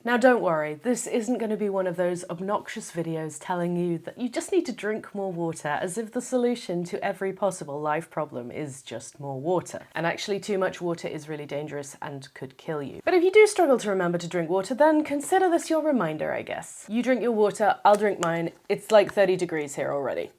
Now don't worry, this isn't going to be one of those obnoxious videos telling you that you just need to drink more water as if the solution to every possible life problem is just more water. And actually too much water is really dangerous and could kill you. But if you do struggle to remember to drink water, then consider this your reminder, I guess. You drink your water, I'll drink mine. It's like 30 degrees here already.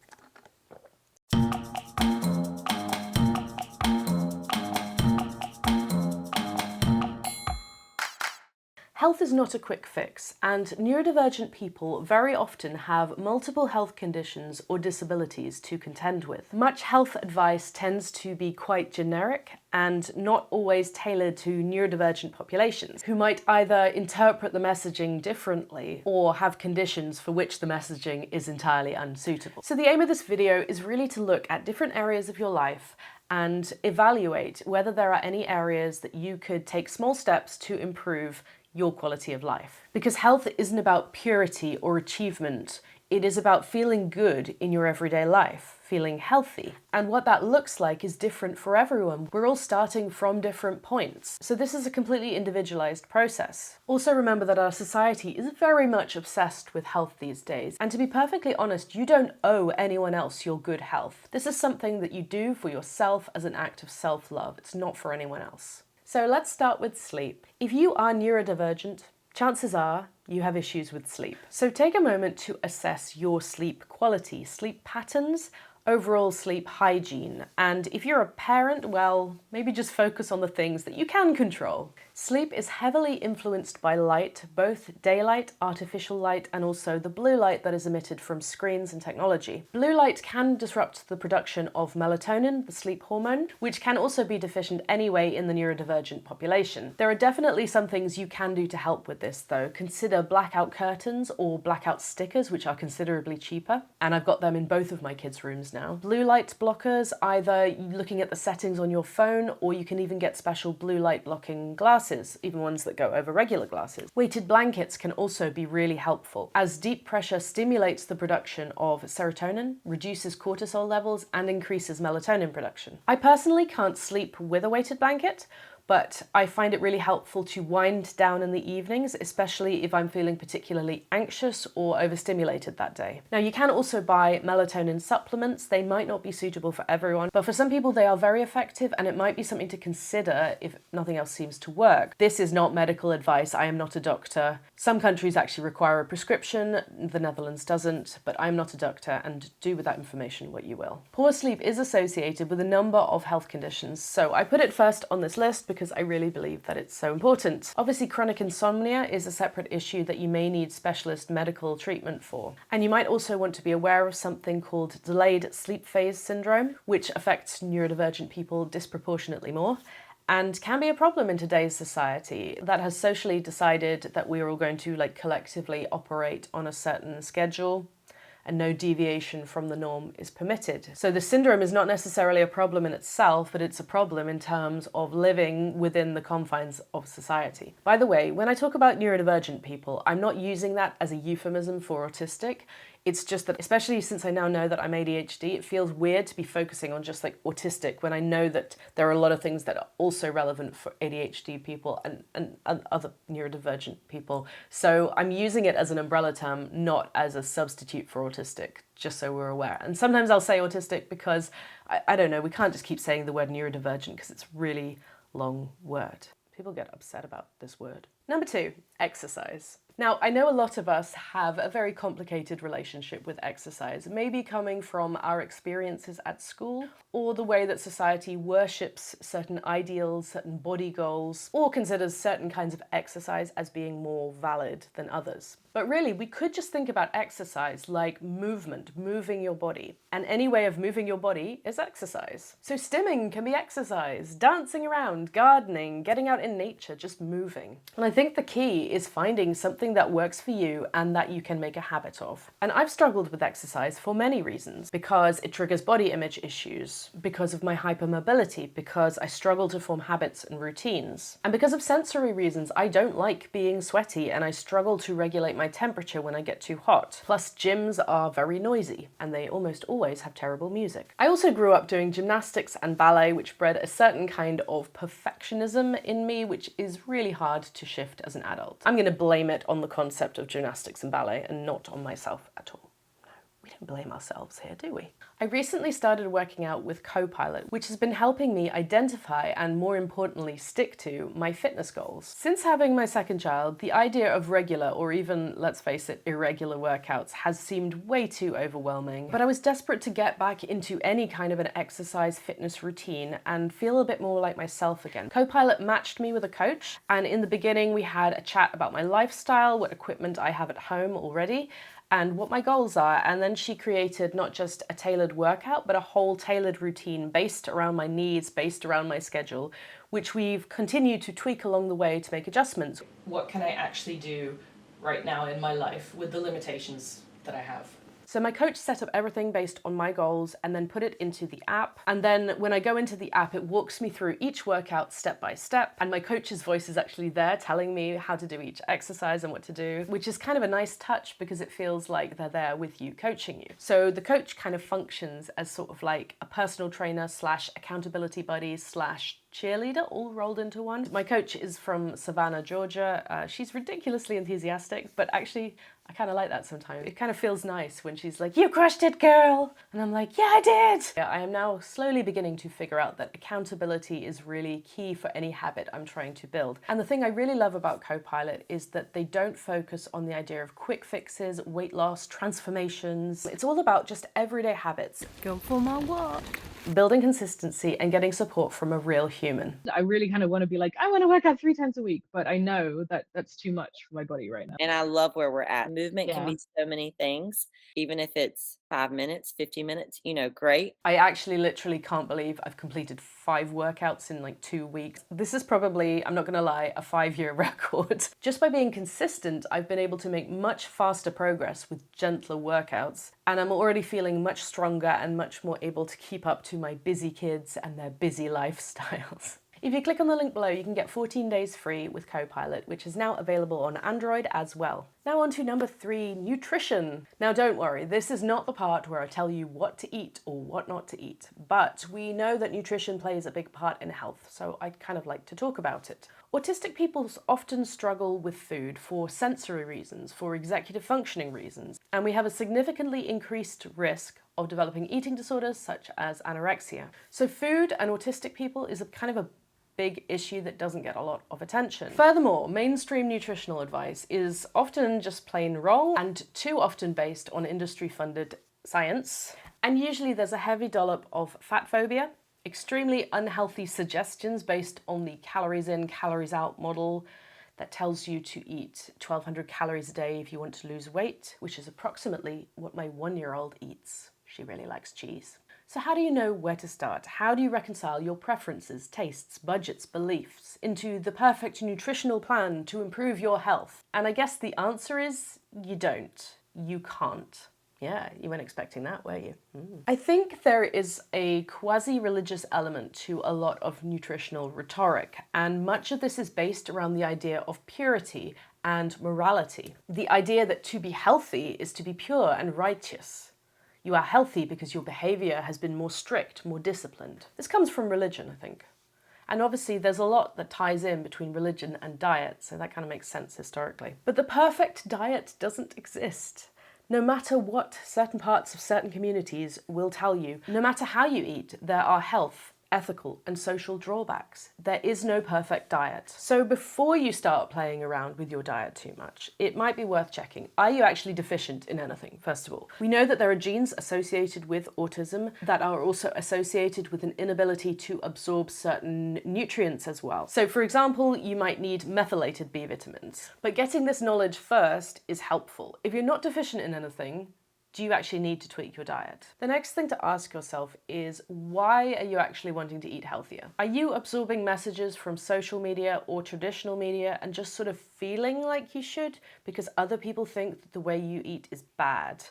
Health is not a quick fix, and neurodivergent people very often have multiple health conditions or disabilities to contend with. Much health advice tends to be quite generic and not always tailored to neurodivergent populations, who might either interpret the messaging differently or have conditions for which the messaging is entirely unsuitable. So the aim of this video is really to look at different areas of your life and evaluate whether there are any areas that you could take small steps to improve your quality of life. Because health isn't about purity or achievement, it is about feeling good in your everyday life, feeling healthy. And what that looks like is different for everyone. We're all starting from different points. So this is a completely individualized process. Also remember that our society is very much obsessed with health these days. And to be perfectly honest, you don't owe anyone else your good health. This is something that you do for yourself as an act of self-love. It's not for anyone else. So let's start with sleep. If you are neurodivergent, chances are you have issues with sleep. So take a moment to assess your sleep quality, sleep patterns, overall sleep hygiene. And if you're a parent, well, maybe just focus on the things that you can control. Sleep is heavily influenced by light, both daylight, artificial light, and also the blue light that is emitted from screens and technology. Blue light can disrupt the production of melatonin, the sleep hormone, which can also be deficient anyway in the neurodivergent population. There are definitely some things you can do to help with this though. Consider blackout curtains or blackout stickers, which are considerably cheaper. And I've got them in both of my kids' rooms now. Blue light blockers, either looking at the settings on your phone, or you can even get special blue light blocking glasses, even ones that go over regular glasses. Weighted blankets can also be really helpful, as deep pressure stimulates the production of serotonin, reduces cortisol levels, and increases melatonin production. I personally can't sleep with a weighted blanket, but I find it really helpful to wind down in the evenings, especially if I'm feeling particularly anxious or overstimulated that day. Now, you can also buy melatonin supplements. They might not be suitable for everyone, but for some people they are very effective, and it might be something to consider if nothing else seems to work. This is not medical advice. I am not a doctor. Some countries actually require a prescription. The Netherlands doesn't, but I'm not a doctor, and do with that information what you will. Poor sleep is associated with a number of health conditions, so I put it first on this list because I really believe that it's so important. Obviously, chronic insomnia is a separate issue that you may need specialist medical treatment for. And you might also want to be aware of something called delayed sleep phase syndrome, which affects neurodivergent people disproportionately more, and can be a problem in today's society that has socially decided that we are all going to collectively operate on a certain schedule, and no deviation from the norm is permitted. So the syndrome is not necessarily a problem in itself, but it's a problem in terms of living within the confines of society. By the way, when I talk about neurodivergent people, I'm not using that as a euphemism for autistic. It's just that, especially since I now know that I'm ADHD, it feels weird to be focusing on just autistic when I know that there are a lot of things that are also relevant for ADHD people and other neurodivergent people. So I'm using it as an umbrella term, not as a substitute for autistic, just so we're aware. And sometimes I'll say autistic because, I don't know, we can't just keep saying the word neurodivergent because it's a really long word. People get upset about this word. Number 2, exercise. Now, I know a lot of us have a very complicated relationship with exercise, maybe coming from our experiences at school, or the way that society worships certain ideals, certain body goals, or considers certain kinds of exercise as being more valid than others. But really, we could just think about exercise like movement, moving your body. And any way of moving your body is exercise. So stimming can be exercise, dancing around, gardening, getting out in nature, just moving. And I think the key is finding something something that works for you and that you can make a habit of. And I've struggled with exercise for many reasons, because it triggers body image issues, because of my hypermobility, because I struggle to form habits and routines, and because of sensory reasons. I don't like being sweaty and I struggle to regulate my temperature when I get too hot. Plus, gyms are very noisy and they almost always have terrible music. I also grew up doing gymnastics and ballet, which bred a certain kind of perfectionism in me, which is really hard to shift as an adult. I'm going to blame it on the concept of gymnastics and ballet and not on myself at all. We don't blame ourselves here, do we? I recently started working out with Copilot, which has been helping me identify and, more importantly, stick to my fitness goals. Since having my second child, the idea of regular, or even, let's face it, irregular workouts has seemed way too overwhelming. But I was desperate to get back into any kind of an exercise fitness routine and feel a bit more like myself again. Copilot matched me with a coach, and in the beginning we had a chat about my lifestyle, what equipment I have at home already, and what my goals are, and then she created not just a tailored workout, but a whole tailored routine based around my needs, based around my schedule, which we've continued to tweak along the way to make adjustments. What can I actually do right now in my life with the limitations that I have? So my coach set up everything based on my goals and then put it into the app. And then when I go into the app, it walks me through each workout step by step. And my coach's voice is actually there telling me how to do each exercise and what to do, which is kind of a nice touch because it feels like they're there with you, coaching you. So the coach kind of functions as sort of like a personal trainer slash accountability buddy slash cheerleader all rolled into one. My coach is from Savannah, Georgia. She's ridiculously enthusiastic, but actually I kind of like that sometimes. It kind of feels nice when she's like, "You crushed it, girl!" And I'm like, "Yeah, I did!" Yeah, I am now slowly beginning to figure out that accountability is really key for any habit I'm trying to build. And the thing I really love about Copilot is that they don't focus on the idea of quick fixes, weight loss, transformations. It's all about just everyday habits. Go for my walk. Building consistency and getting support from a real human. I really kind of want to be like, I want to work out 3 times a week, but I know that that's too much for my body right now. And I love where we're at. Movement can Yeah. be so many things, even if it's 5 minutes, 50 minutes, great. I actually literally can't believe I've completed 5 workouts in like 2 weeks. This is probably, I'm not gonna lie, a 5-year record. Just by being consistent, I've been able to make much faster progress with gentler workouts. And I'm already feeling much stronger and much more able to keep up to my busy kids and their busy lifestyles. If you click on the link below, you can get 14 days free with Copilot, which is now available on Android as well. Now on to number 3, nutrition. Now don't worry, this is not the part where I tell you what to eat or what not to eat, but we know that nutrition plays a big part in health, so I'd kind of like to talk about it. Autistic people often struggle with food for sensory reasons, for executive functioning reasons, and we have a significantly increased risk of developing eating disorders such as anorexia. So food and autistic people is a kind of a big issue that doesn't get a lot of attention. Furthermore, mainstream nutritional advice is often just plain wrong and too often based on industry-funded science. And usually there's a heavy dollop of fat phobia, extremely unhealthy suggestions based on the calories in, calories out model that tells you to eat 1,200 calories a day if you want to lose weight, which is approximately what my 1-year-old eats. She really likes cheese. So how do you know where to start? How do you reconcile your preferences, tastes, budgets, beliefs into the perfect nutritional plan to improve your health? And I guess the answer is you don't. You can't. Yeah, you weren't expecting that, were you? I think there is a quasi-religious element to a lot of nutritional rhetoric, and much of this is based around the idea of purity and morality. The idea that to be healthy is to be pure and righteous. You are healthy because your behavior has been more strict, more disciplined. This comes from religion, I think. And obviously there's a lot that ties in between religion and diet, so that kind of makes sense historically. But the perfect diet doesn't exist. No matter what certain parts of certain communities will tell you, no matter how you eat, there are health, ethical, and social drawbacks. There is no perfect diet. So before you start playing around with your diet too much, it might be worth checking. Are you actually deficient in anything, first of all? We know that there are genes associated with autism that are also associated with an inability to absorb certain nutrients as well. So for example, you might need methylated B vitamins. But getting this knowledge first is helpful. If you're not deficient in anything, Do you actually need to tweak your diet? The next thing to ask yourself is, why are you actually wanting to eat healthier? Are you absorbing messages from social media or traditional media and just sort of feeling like you should because other people think that the way you eat is bad?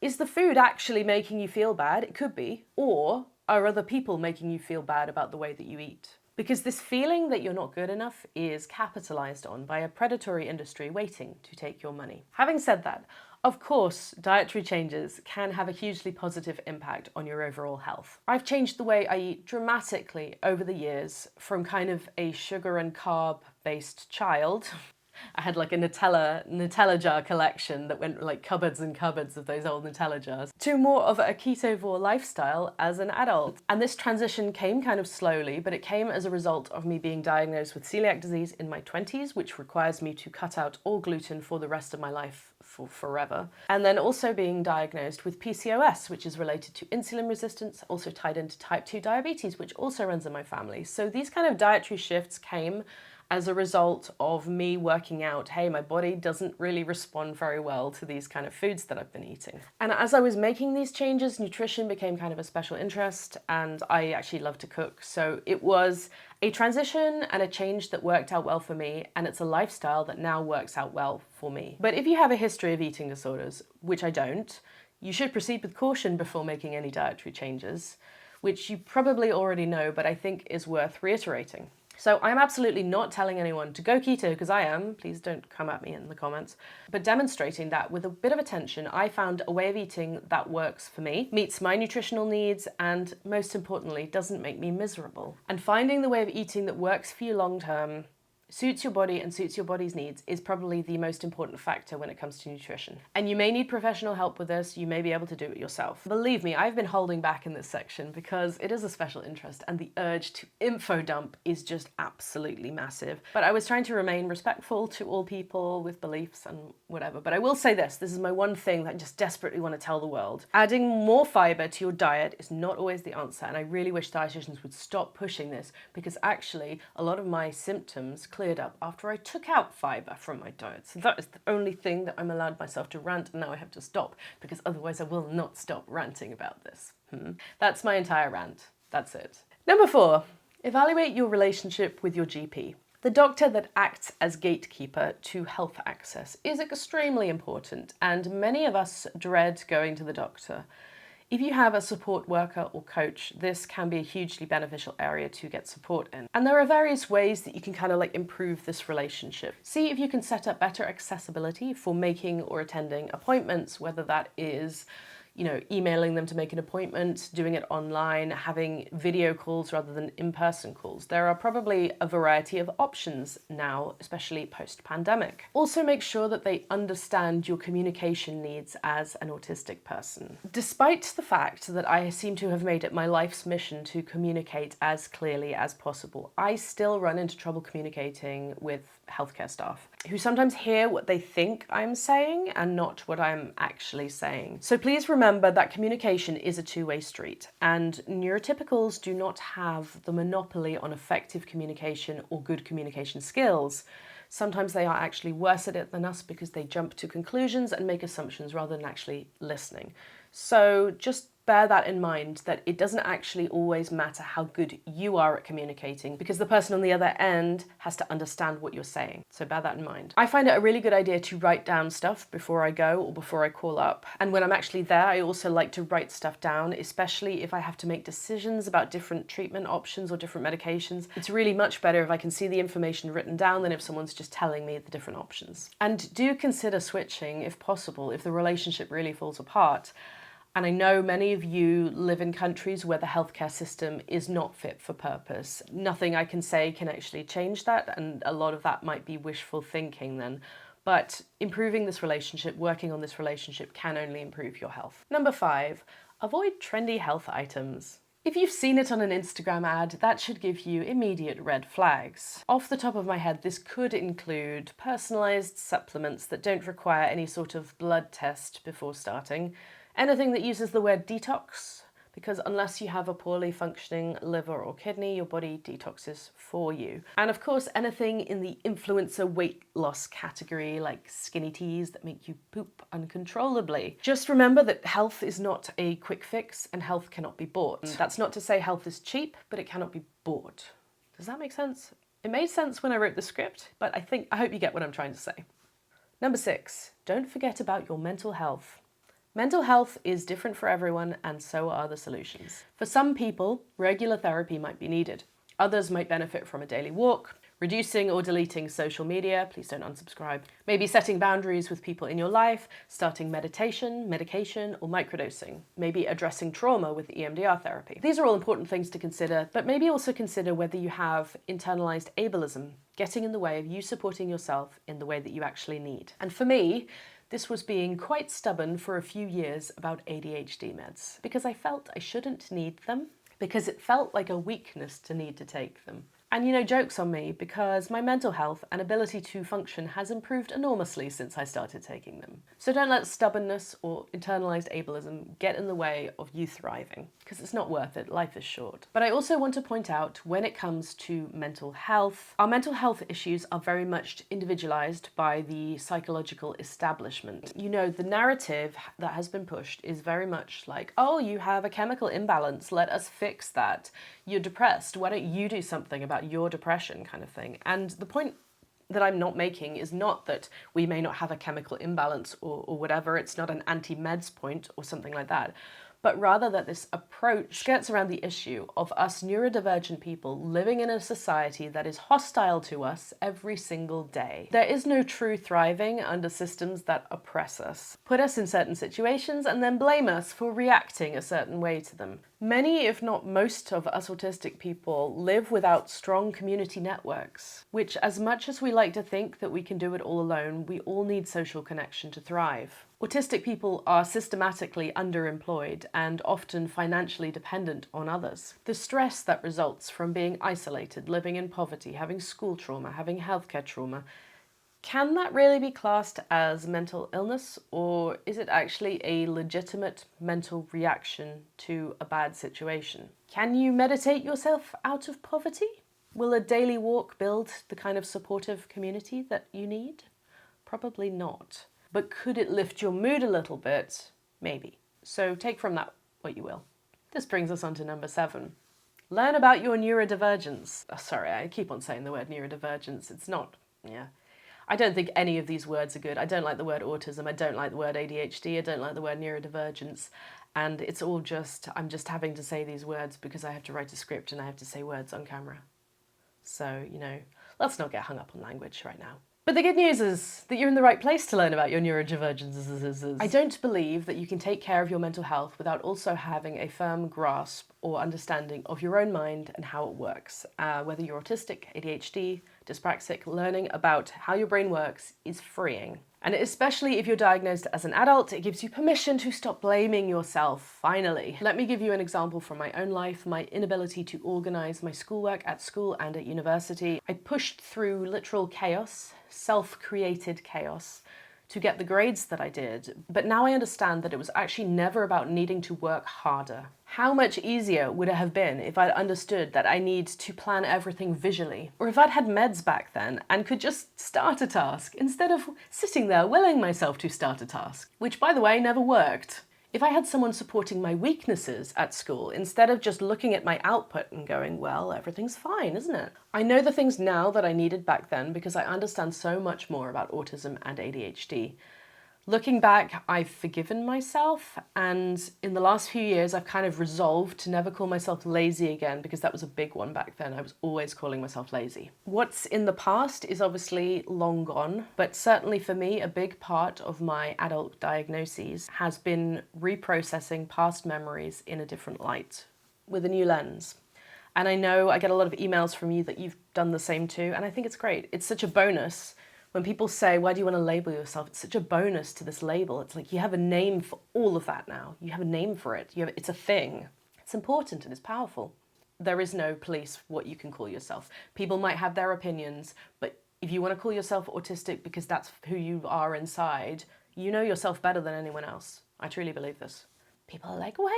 Is the food actually making you feel bad? It could be. Or are other people making you feel bad about the way that you eat? Because this feeling that you're not good enough is capitalized on by a predatory industry waiting to take your money. Having said that, of course, dietary changes can have a hugely positive impact on your overall health. I've changed the way I eat dramatically over the years from kind of a sugar and carb-based child. I had like a Nutella jar collection that went like cupboards and cupboards of those old Nutella jars, to more of a ketovore lifestyle as an adult. And this transition came kind of slowly, but it came as a result of me being diagnosed with celiac disease in my 20s, which requires me to cut out all gluten for the rest of my life for forever. And then also being diagnosed with PCOS, which is related to insulin resistance, also tied into type 2 diabetes, which also runs in my family. So these kind of dietary shifts came as a result of me working out, hey, my body doesn't really respond very well to these kind of foods that I've been eating. And as I was making these changes, nutrition became kind of a special interest, and I actually love to cook. So it was a transition and a change that worked out well for me, and it's a lifestyle that now works out well for me. But if you have a history of eating disorders, which I don't, you should proceed with caution before making any dietary changes, which you probably already know, but I think is worth reiterating. So I'm absolutely not telling anyone to go keto, because I am, please don't come at me in the comments, but demonstrating that with a bit of attention, I found a way of eating that works for me, meets my nutritional needs, and most importantly, doesn't make me miserable. And finding the way of eating that works for you long term, suits your body and suits your body's needs is probably the most important factor when it comes to nutrition. And you may need professional help with this, you may be able to do it yourself. Believe me, I've been holding back in this section because it is a special interest and the urge to info dump is just absolutely massive. But I was trying to remain respectful to all people with beliefs and whatever. But I will say this is my one thing that I just desperately want to tell the world. Adding more fiber to your diet is not always the answer, and I really wish dietitians would stop pushing this, because actually a lot of my symptoms cleared up after I took out fiber from my diet. So that is the only thing that I'm allowed myself to rant, and now I have to stop, because otherwise I will not stop ranting about this. That's my entire rant. That's it. Number 4, evaluate your relationship with your GP. The doctor that acts as gatekeeper to health access is extremely important, and many of us dread going to the doctor. If you have a support worker or coach, this can be a hugely beneficial area to get support in. And there are various ways that you can kind of like improve this relationship. See if you can set up better accessibility for making or attending appointments, whether that is, emailing them to make an appointment, doing it online, having video calls rather than in-person calls. There are probably a variety of options now, especially post-pandemic. Also make sure that they understand your communication needs as an autistic person. Despite the fact that I seem to have made it my life's mission to communicate as clearly as possible, I still run into trouble communicating with healthcare staff who sometimes hear what they think I'm saying and not what I'm actually saying. So please remember that communication is a two-way street, and neurotypicals do not have the monopoly on effective communication or good communication skills. Sometimes they are actually worse at it than us because they jump to conclusions and make assumptions rather than actually listening. So just bear that in mind, that it doesn't actually always matter how good you are at communicating, because the person on the other end has to understand what you're saying. So bear that in mind. I find it a really good idea to write down stuff before I go or before I call up. And when I'm actually there, I also like to write stuff down, especially if I have to make decisions about different treatment options or different medications. It's really much better if I can see the information written down than if someone's just telling me the different options. And do consider switching if possible, if the relationship really falls apart. And I know many of you live in countries where the healthcare system is not fit for purpose. Nothing I can say can actually change that, and a lot of that might be wishful thinking then. But improving this relationship, working on this relationship, can only improve your health. Number 5, avoid trendy health items. If you've seen it on an Instagram ad, that should give you immediate red flags. Off the top of my head, this could include personalised supplements that don't require any sort of blood test before starting, anything that uses the word detox, because unless you have a poorly functioning liver or kidney, your body detoxes for you. And of course, anything in the influencer weight loss category, like skinny teas that make you poop uncontrollably. Just remember that health is not a quick fix and health cannot be bought. That's not to say health is cheap, but it cannot be bought. Does that make sense? It made sense when I wrote the script, but I hope you get what I'm trying to say. Number 6, don't forget about your mental health. Mental health is different for everyone, and so are the solutions. For some people, regular therapy might be needed. Others might benefit from a daily walk, reducing or deleting social media, please don't unsubscribe, maybe setting boundaries with people in your life, starting meditation, medication, or microdosing, maybe addressing trauma with EMDR therapy. These are all important things to consider, but maybe also consider whether you have internalized ableism getting in the way of you supporting yourself in the way that you actually need. And for me, this was being quite stubborn for a few years about ADHD meds, because I felt I shouldn't need them, because it felt like a weakness to need to take them. And you know, joke's on me, because my mental health and ability to function has improved enormously since I started taking them. So don't let stubbornness or internalized ableism get in the way of you thriving, because it's not worth it, life is short. But I also want to point out, when it comes to mental health, our mental health issues are very much individualized by the psychological establishment. You know, the narrative that has been pushed is very much like, oh, you have a chemical imbalance, let us fix that. You're depressed, why don't you do something about your depression, kind of thing. And the point that I'm not making is not that we may not have a chemical imbalance or whatever, it's not an anti-meds point or something like that, but rather that this approach skirts around the issue of us neurodivergent people living in a society that is hostile to us every single day. There is no true thriving under systems that oppress us, put us in certain situations, and then blame us for reacting a certain way to them. Many, if not most, of us autistic people live without strong community networks, which, as much as we like to think that we can do it all alone, we all need social connection to thrive. Autistic people are systematically underemployed and often financially dependent on others. The stress that results from being isolated, living in poverty, having school trauma, having healthcare trauma, can that really be classed as mental illness, or is it actually a legitimate mental reaction to a bad situation? Can you meditate yourself out of poverty? Will a daily walk build the kind of supportive community that you need? Probably not. But could it lift your mood a little bit? Maybe. So take from that what you will. This brings us on to number 7. Learn about your neurodivergence. Oh, sorry, I keep on saying the word neurodivergence. It's not, yeah. I don't think any of these words are good. I don't like the word autism. I don't like the word ADHD. I don't like the word neurodivergence. And it's all just, I'm just having to say these words because I have to write a script and I have to say words on camera. So, you know, let's not get hung up on language right now. But the good news is that you're in the right place to learn about your neurodivergences. I don't believe that you can take care of your mental health without also having a firm grasp or understanding of your own mind and how it works. Whether you're autistic, ADHD, dyspraxic, learning about how your brain works is freeing. And especially if you're diagnosed as an adult, it gives you permission to stop blaming yourself, finally. Let me give you an example from my own life, my inability to organize my schoolwork at school and at university. I pushed through literal chaos, self-created chaos, to get the grades that I did, but now I understand that it was actually never about needing to work harder. How much easier would it have been if I'd understood that I need to plan everything visually, or if I'd had meds back then and could just start a task instead of sitting there willing myself to start a task, which, by the way, never worked. If I had someone supporting my weaknesses at school instead of just looking at my output and going, well, everything's fine, isn't it? I know the things now that I needed back then because I understand so much more about autism and ADHD. Looking back, I've forgiven myself, and in the last few years I've kind of resolved to never call myself lazy again, because that was a big one back then. I was always calling myself lazy. What's in the past is obviously long gone, but certainly for me a big part of my adult diagnoses has been reprocessing past memories in a different light, with a new lens. And I know I get a lot of emails from you that you've done the same too, and I think it's great. It's such a bonus. When people say, why do you want to label yourself? It's such a bonus to this label. It's like you have a name for all of that now. You have a name for it. It's a thing. It's important and it's powerful. There is no police what you can call yourself. People might have their opinions, but if you want to call yourself autistic because that's who you are inside, you know yourself better than anyone else. I truly believe this. People are like, why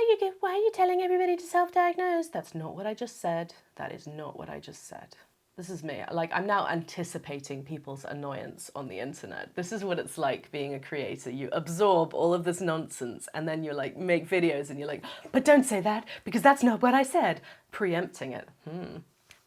are you telling everybody to self-diagnose? That's not what I just said. That is not what I just said. This is me. Like, I'm now anticipating people's annoyance on the internet. This is what it's like being a creator. You absorb all of this nonsense and then you're like, make videos and you're like, but don't say that because that's not what I said. Preempting it.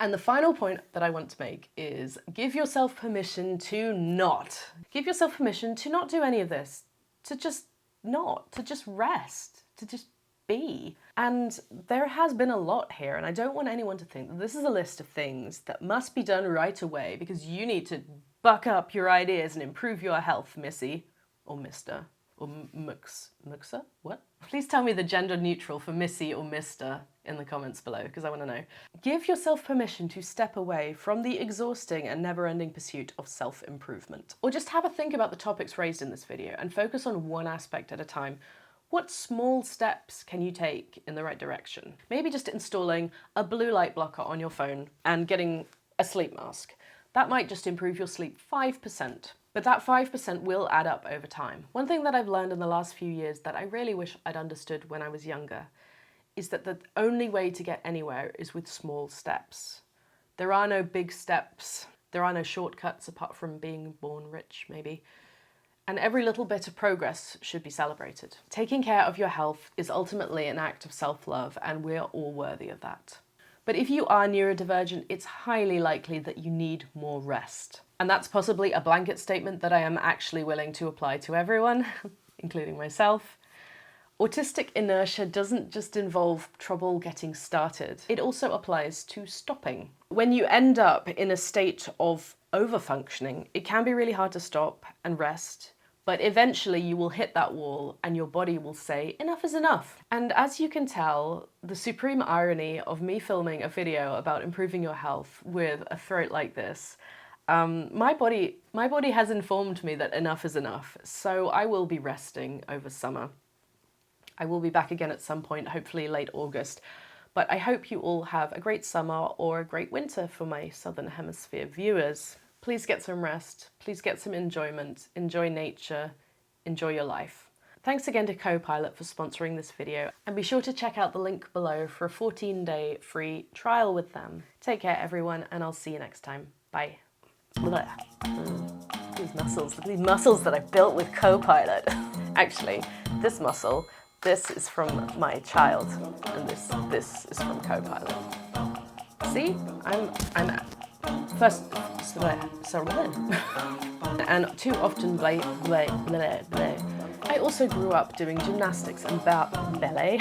And the final point that I want to make is give yourself permission to not. Give yourself permission to not do any of this. To just not. To just rest. To just be. And there has been a lot here, and I don't want anyone to think that this is a list of things that must be done right away because you need to buck up your ideas and improve your health, Missy. Or Mr. Or Muxa? What? Please tell me the gender neutral for Missy or Mr. in the comments below, because I want to know. Give yourself permission to step away from the exhausting and never-ending pursuit of self-improvement. Or just have a think about the topics raised in this video and focus on one aspect at a time. What small steps can you take in the right direction? Maybe just installing a blue light blocker on your phone and getting a sleep mask. That might just improve your sleep 5%. But that 5% will add up over time. One thing that I've learned in the last few years that I really wish I'd understood when I was younger is that the only way to get anywhere is with small steps. There are no big steps. There are no shortcuts apart from being born rich, maybe. And every little bit of progress should be celebrated. Taking care of your health is ultimately an act of self-love, and we're all worthy of that. But if you are neurodivergent, it's highly likely that you need more rest. And that's possibly a blanket statement that I am actually willing to apply to everyone, including myself. Autistic inertia doesn't just involve trouble getting started. It also applies to stopping. When you end up in a state of overfunctioning, it can be really hard to stop and rest. But eventually you will hit that wall and your body will say, enough is enough. And as you can tell, the supreme irony of me filming a video about improving your health with a throat like this, my body has informed me that enough is enough. So I will be resting over summer. I will be back again at some point, hopefully late August. But I hope you all have a great summer or a great winter for my Southern Hemisphere viewers. Please get some rest, please get some enjoyment, enjoy nature, enjoy your life. Thanks again to Copilot for sponsoring this video, and be sure to check out the link below for a 14-day free trial with them. Take care everyone, and I'll see you next time. Bye. Look at these muscles that I built with Copilot. Actually, this muscle, this is from my child, and this is from Copilot. See, I'm first, so and too often blay. I also grew up doing gymnastics and ballet.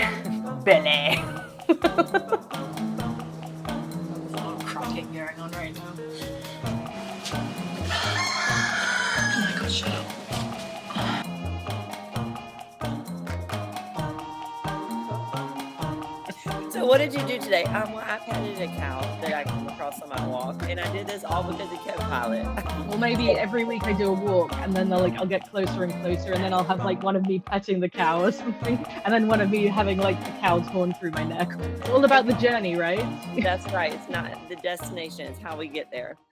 There's a lot of cracking going on right now. Oh my god, shut up. So what did you do today? Well, I petted a cow that I came across on my walk, and I did this all because of Copilot. Well, maybe every week I do a walk, and then I'll get closer and closer, and then I'll have like one of me petting the cow or something, and then one of me having like the cow torn through my neck. It's all about the journey, right? That's right. It's not the destination, it's how we get there.